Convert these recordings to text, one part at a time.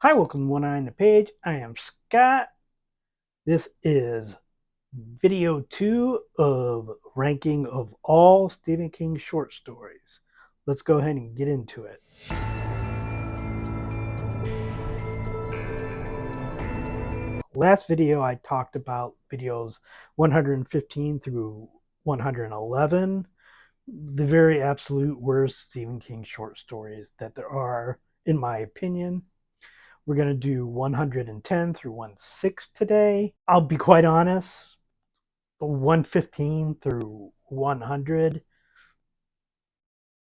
Hi, welcome to One Eye on the Page. I am Scott. This is video 2 of ranking of all Stephen King short stories. Let's go ahead and get into it. Last video I talked about videos 115 through 111, the very absolute worst Stephen King short stories that there are, in my opinion. We're going to do 110 through 16 today. I'll be quite honest, 115 through 100,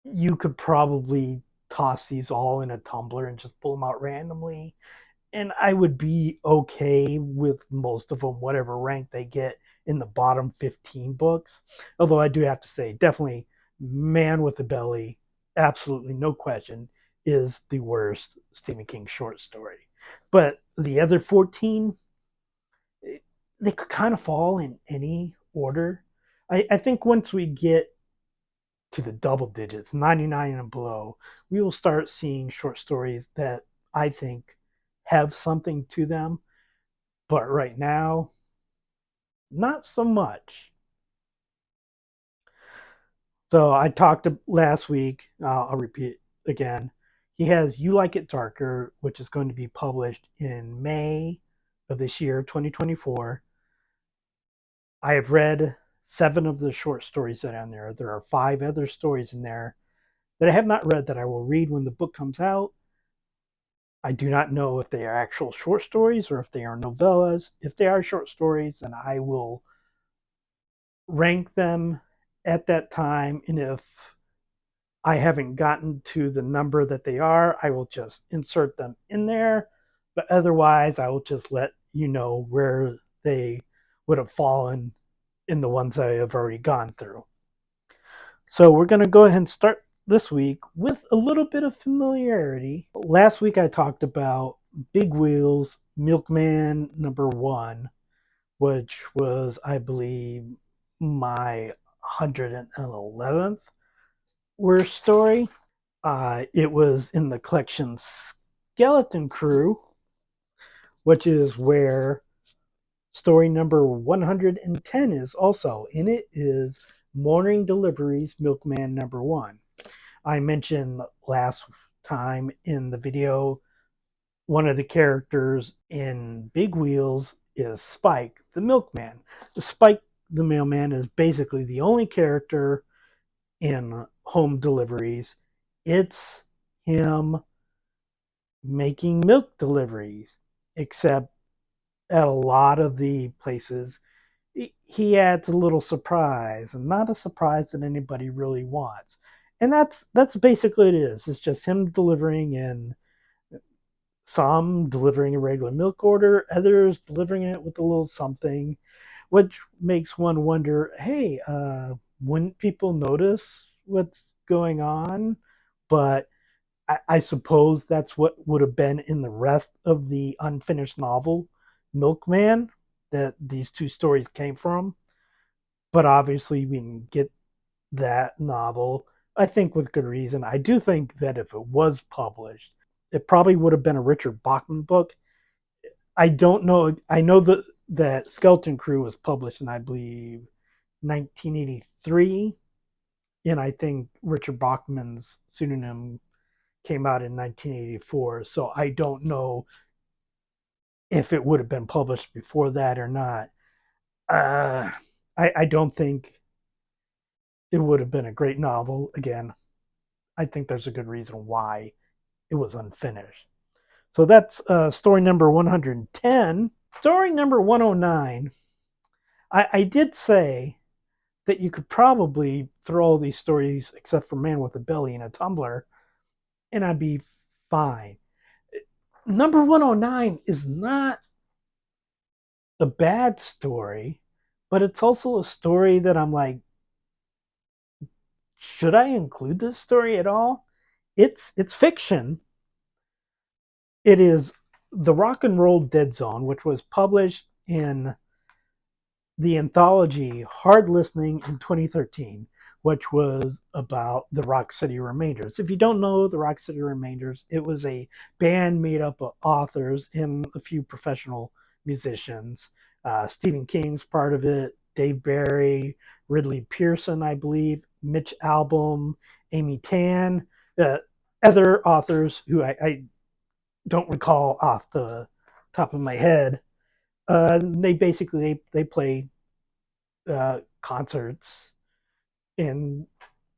you could probably toss these all in a tumbler and just pull them out randomly. And I would be okay with most of them, whatever rank they get in the bottom 15 books. Although I do have to say, definitely Man with a Belly, absolutely no question, is the worst Stephen King short story. But the other 14, they could kind of fall in any order. I think once we get to the double digits, 99 and below, we will start seeing short stories that I think have something to them. But right now, not so much. So I talked last week, I'll repeat again. He has You Like It Darker, which is going to be published in May of this year, 2024. I have read 7 of the short stories that are in there. There are 5 other stories in there that I have not read that I will read when the book comes out. I do not know if they are actual short stories or if they are novellas. If they are short stories, then I will rank them at that time. And if I haven't gotten to the number that they are, I will just insert them in there. But otherwise, I will just let you know where they would have fallen in the ones I have already gone through. So we're going to go ahead and start this week with a little bit of familiarity. Last week I talked about Big Wheels Milkman #1, which was, I believe, my 111th worst story. It was in the collection Skeleton Crew, which is where story number 110 is also. In it is Morning Deliveries Milkman #1. I mentioned last time in the video, one of the characters in Big Wheels is Spike, the milkman. The Spike, the mailman, is basically the only character in Home Deliveries. It's him making milk deliveries, except at a lot of the places, he adds a little surprise, and not a surprise that anybody really wants. And that's basically what it is. It's just him delivering, and some delivering a regular milk order, others delivering it with a little something, which makes one wonder, hey, wouldn't people notice what's going on? But I suppose that's what would have been in the rest of the unfinished novel, Milkman, that these 2 stories came from. But obviously, we can get that novel, I think, with good reason. I do think that if it was published, it probably would have been a Richard Bachman book. I don't know. I know that Skeleton Crew was published in, I believe, 1983, and I think Richard Bachman's pseudonym came out in 1984. So I don't know if it would have been published before that or not. Uh, I don't think it would have been a great novel. Again, I think there's a good reason why it was unfinished. So that's story number 110. Story number 109. I did say that you could probably throw all these stories, except for Man with a Belly, in a tumbler, and I'd be fine. Number 109 is not a bad story, but it's also a story that I'm like, should I include this story at all? It's fiction. It is The Rock and Roll Dead Zone, which was published in the anthology Hard Listening in 2013, which was about the Rock City Remainders. If you don't know the Rock City Remainders, it was a band made up of authors and a few professional musicians. Stephen King's part of it, Dave Barry, Ridley Pearson, I believe, Mitch Albom, Amy Tan, uh, other authors who I don't recall off the top of my head. They basically they play concerts and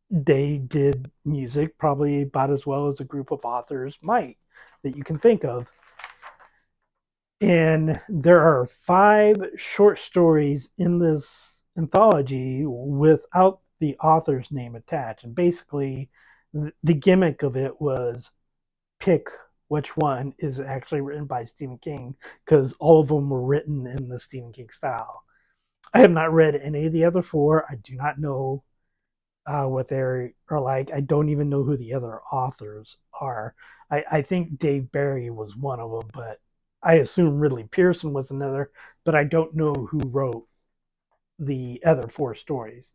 they did music probably about as well as a group of authors might that you can think of. And there are 5 short stories in this anthology without the author's name attached. And basically, the gimmick of it was pick which one is actually written by Stephen King because all of them were written in the Stephen King style. I have not read any of the other 4. I do not know what they are like. I don't even know who the other authors are. I think Dave Barry was one of them, but I assume Ridley Pearson was another, but I don't know who wrote the other 4 stories.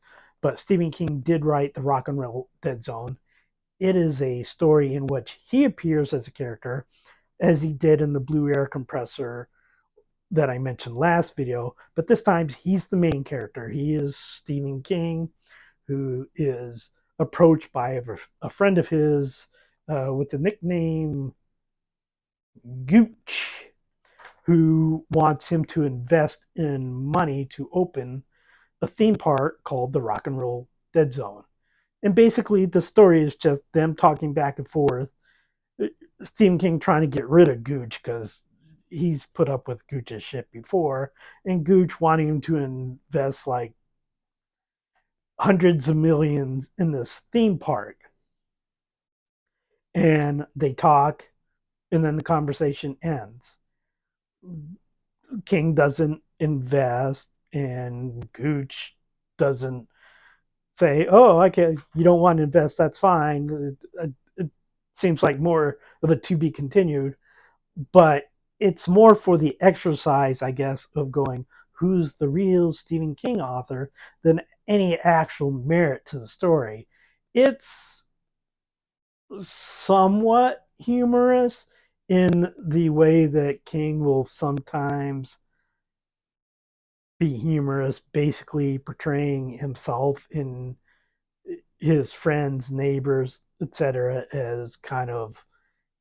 But Stephen King did write The Rock and Roll Dead Zone. It is a story in which he appears as a character, as he did in the Blue Air Compressor that I mentioned last video, but this time he's the main character. He is Stephen King, who is approached by a friend of his with the nickname Gooch, who wants him to invest in money to open a theme park called the Rock and Roll Dead Zone. And basically, the story is just them talking back and forth. Stephen King trying to get rid of Gooch because he's put up with Gooch's shit before, and Gooch wanting him to invest like hundreds of millions in this theme park. And they talk, and then the conversation ends. King doesn't invest, and Gooch doesn't say, "Oh, okay, you don't want to invest. That's fine." It seems like more of a to be continued, but it's more for the exercise, I guess, of going, who's the real Stephen King author than any actual merit to the story. It's somewhat humorous in the way that King will sometimes be humorous, basically portraying himself in his friends, neighbors, etc., as kind of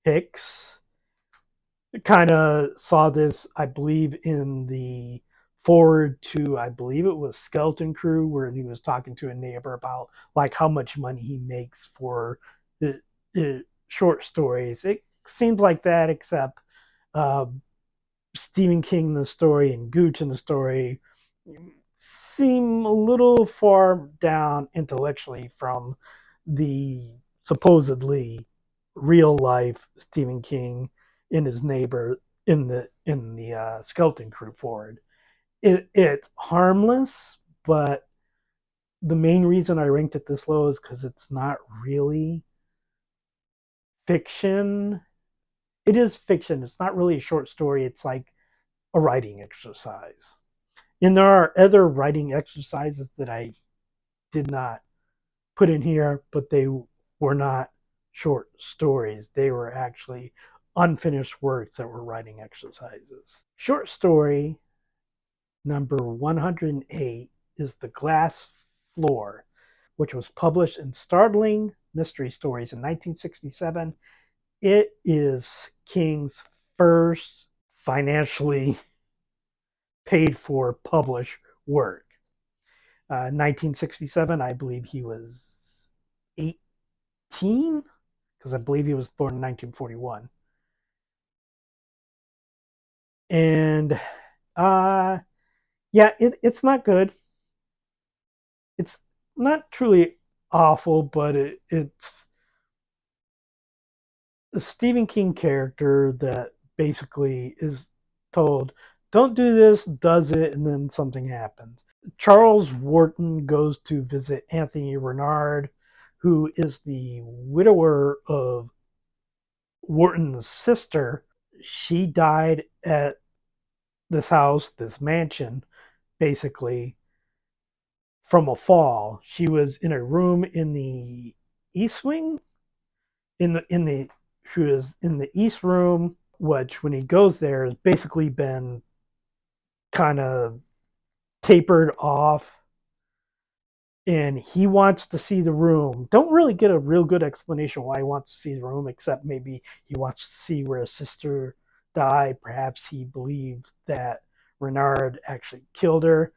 hicks. Kind of saw this, I believe, in the forward to, I believe it was Skeleton Crew, where he was talking to a neighbor about like how much money he makes for short stories. It seems like that, except uh, Stephen King in the story and Gooch in the story seem a little far down intellectually from the supposedly real life Stephen King in his neighbor in the Skeleton Crew forward. It's harmless, but the main reason I ranked it this low is because it's not really fiction. It is fiction. It's not really a short story. It's like a writing exercise. And there are other writing exercises that I did not put in here, but they were not short stories. They were actually unfinished works that were writing exercises. Short story number 108 is The Glass Floor, which was published in Startling Mystery Stories in 1967. It is King's first financially paid for published work. 1967, I believe he was 18, because I believe he was born in 1941. And yeah, it's not good. It's not truly awful, but it's a Stephen King character that basically is told, don't do this, does it, and then something happens. Charles Wharton goes to visit Anthony Renard, who is the widower of Wharton's sister. She died at this house, this mansion, basically from a fall. She was in a room in the East Wing. In the She was in the East Room, which when he goes there has basically been kind of tapered off, and he wants to see the room. Don't really get a real good explanation why he wants to see the room, except maybe he wants to see where his sister died. Perhaps he believes that Renard actually killed her,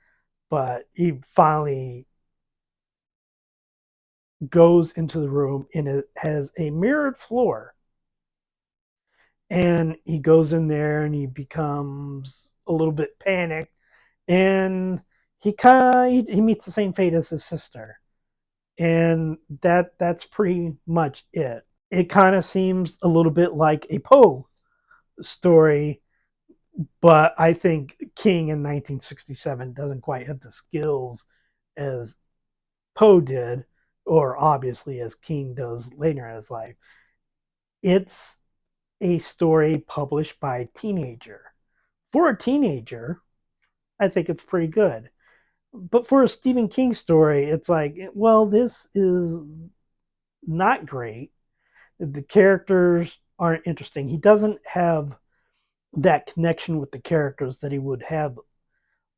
but he finally goes into the room and it has a mirrored floor. And he goes in there and he becomes a little bit panicked, and he meets the same fate as his sister, and that's pretty much it. It kind of seems a little bit like a Poe story, but I think King in 1967 doesn't quite have the skills as Poe did, or obviously as King does later in his life. It's a story published by a teenager. For a teenager, I think it's pretty good. But for a Stephen King story, it's like, well, this is not great. The characters aren't interesting. He doesn't have that connection with the characters that he would have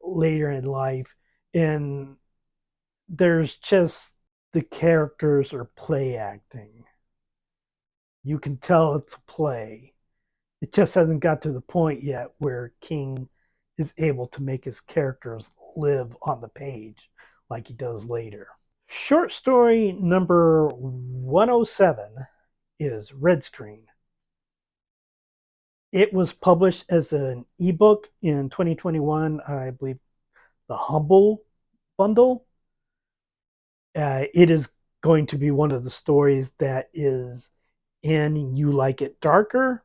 later in life. And there's just the characters are play acting. You can tell it's a play. It just hasn't got to the point yet where King is able to make his characters live on the page like he does later. Short story number 107 is Red Screen. It was published as an ebook in 2021, I believe, the Humble bundle. It is going to be one of the stories that is in You Like It Darker.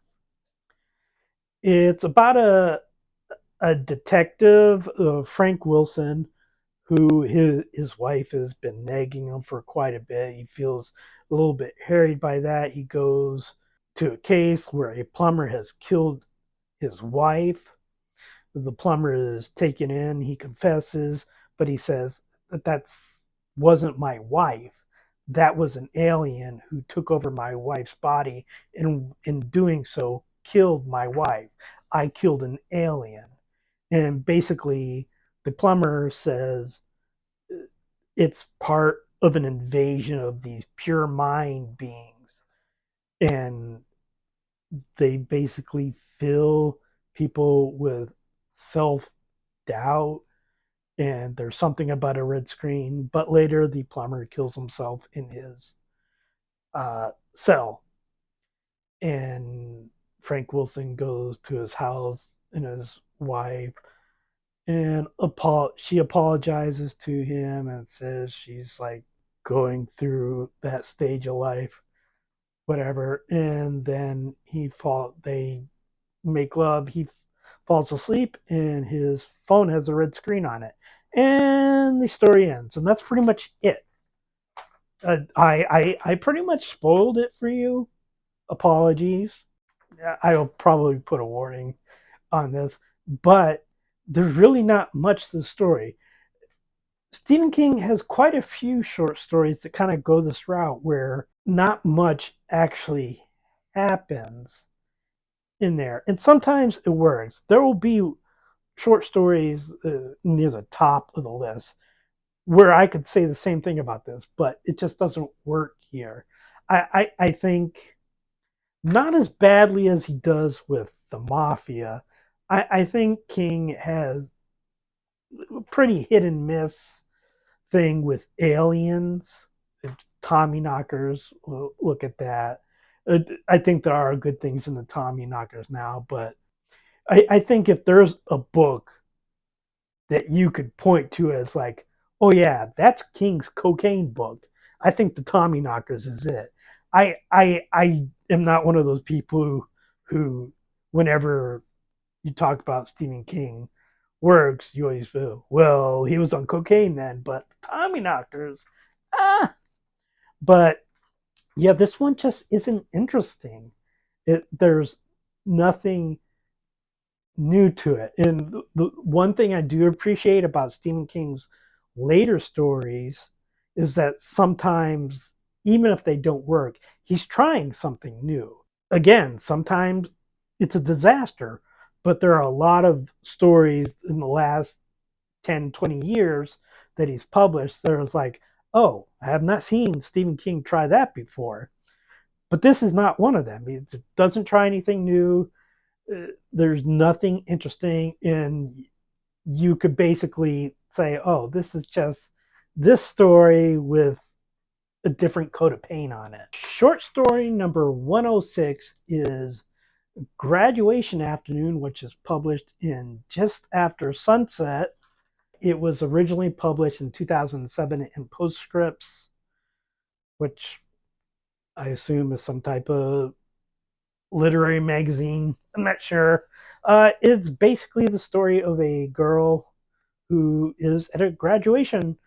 It's about a detective, Frank Wilson, who his wife has been nagging him for quite a bit. He feels a little bit harried by that. He goes to a case where a plumber has killed his wife. The plumber is taken in. He confesses, but he says that wasn't my wife. That was an alien who took over my wife's body, and in doing so, killed my wife. I killed an alien. And basically, the plumber says it's part of an invasion of these pure mind beings. And they basically fill people with self doubt, and there's something about a red screen. But later, the plumber kills himself in his cell, and Frank Wilson goes to his house and his wife, and she apologizes to him and says she's like going through that stage of life, whatever. And then they make love. He falls asleep, and his phone has a red screen on it, and the story ends. And that's pretty much it. I pretty much spoiled it for you. Apologies. I'll probably put a warning on this, but there's really not much to the story. Stephen King has quite a few short stories that kind of go this route where not much actually happens in there. And sometimes it works. There will be short stories near the top of the list where I could say the same thing about this, but it just doesn't work here. I think not as badly as he does with the Mafia. I think King has a pretty hit and miss thing with aliens. Tommy knockers, look at that. I think there are good things in the Tommy knockers now, but I think if there's a book that you could point to as like, oh yeah, that's King's cocaine book, I think the Tommy knockers is it. I am not one of those people who whenever you talk about Stephen King works, you always feel, well, he was on cocaine then, but Tommy knockers, ah. But yeah, this one just isn't interesting. There's nothing new to it. And the one thing I do appreciate about Stephen King's later stories is that sometimes, even if they don't work, he's trying something new. Again, sometimes it's a disaster, but there are a lot of stories in the last 10, 20 years that he's published that was like, oh, I have not seen Stephen King try that before. But this is not one of them. He doesn't try anything new. There's nothing interesting, and you could basically say, oh, this is just this story with a different coat of paint on it. Short story number 106 is Graduation Afternoon, which is published in Just After Sunset. It was originally published in 2007 in Postscripts, which I assume is some type of literary magazine. I'm not sure. It's basically the story of a girl who is at a graduation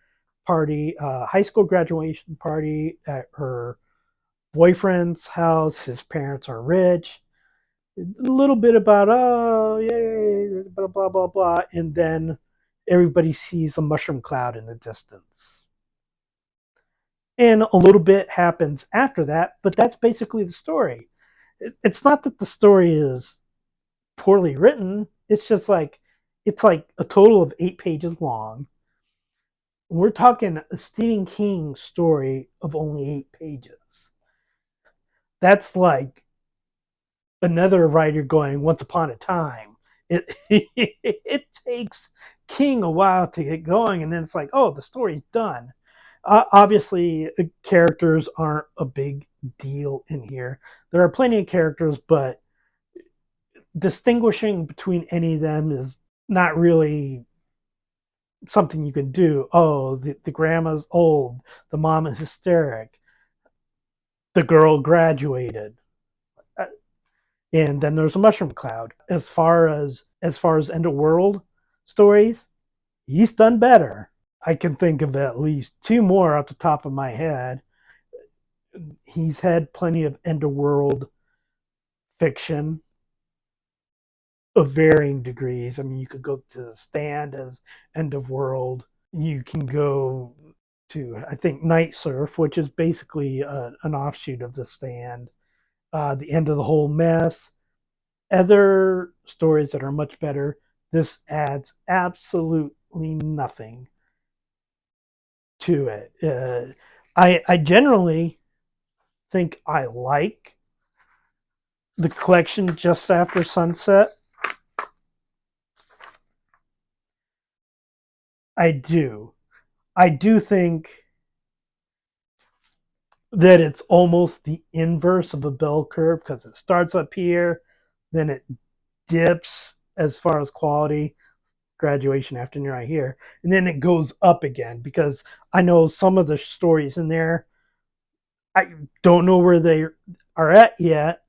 party, high school graduation party at her boyfriend's house. His parents are rich. A little bit about, oh, yay, blah, blah, blah, blah. And then everybody sees a mushroom cloud in the distance. And a little bit happens after that, but that's basically the story. It's not that the story is poorly written. It's just like it's like a total of 8 pages long. We're talking a Stephen King story of only 8 pages. That's like another writer going once upon a time. It takes King a while to get going, and then it's like, oh, the story's done. Obviously, characters aren't a big deal in here. There are plenty of characters, but distinguishing between any of them is not really something you can do. Oh, the grandma's old, the mom is hysteric, the girl graduated, and then there's a mushroom cloud. As far as end of world stories, he's done better. I can think of at least two more off the top of my head. He's had plenty of end of world fiction of varying degrees. I mean, you could go to The Stand as end of world. You can go to, I think, Night Surf, which is basically an offshoot of The Stand. The End of the Whole Mess. Other stories that are much better. This adds absolutely nothing to it. I generally think I like the collection Just After Sunset. I do. I do think that it's almost the inverse of a bell curve because it starts up here, then it dips as far as quality, Graduation Afternoon right here, and then it goes up again because I know some of the stories in there, I don't know where they are at yet,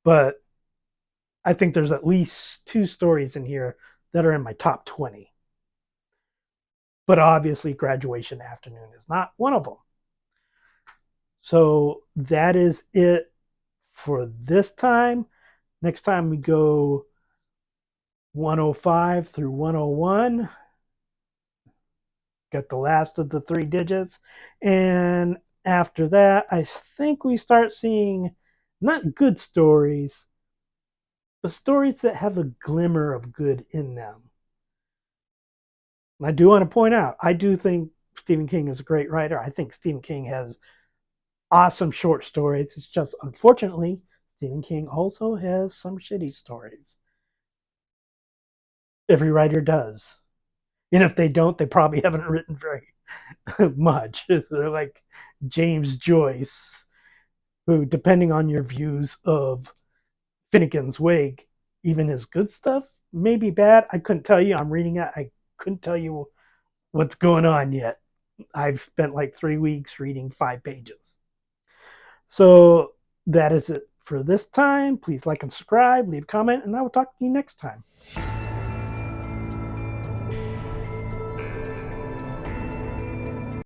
but I think there's at least two stories in here that are in my top 20. But obviously, Graduation Afternoon is not one of them. So that is it for this time. Next time we go 105 through 101. Get the last of the three digits. And after that, I think we start seeing not good stories, but stories that have a glimmer of good in them. And I do want to point out, I do think Stephen King is a great writer. I think Stephen King has awesome short stories. It's just, unfortunately, Stephen King also has some shitty stories. Every writer does. And if they don't, they probably haven't written very much. They're like James Joyce, who, depending on your views of Finnegan's Wake, even his good stuff may be bad. I couldn't tell you. I'm reading it. I couldn't tell you what's going on yet. I've spent like 3 weeks reading 5 pages. So that is it for this time. Please like and subscribe, leave a comment, and I will talk to you next time.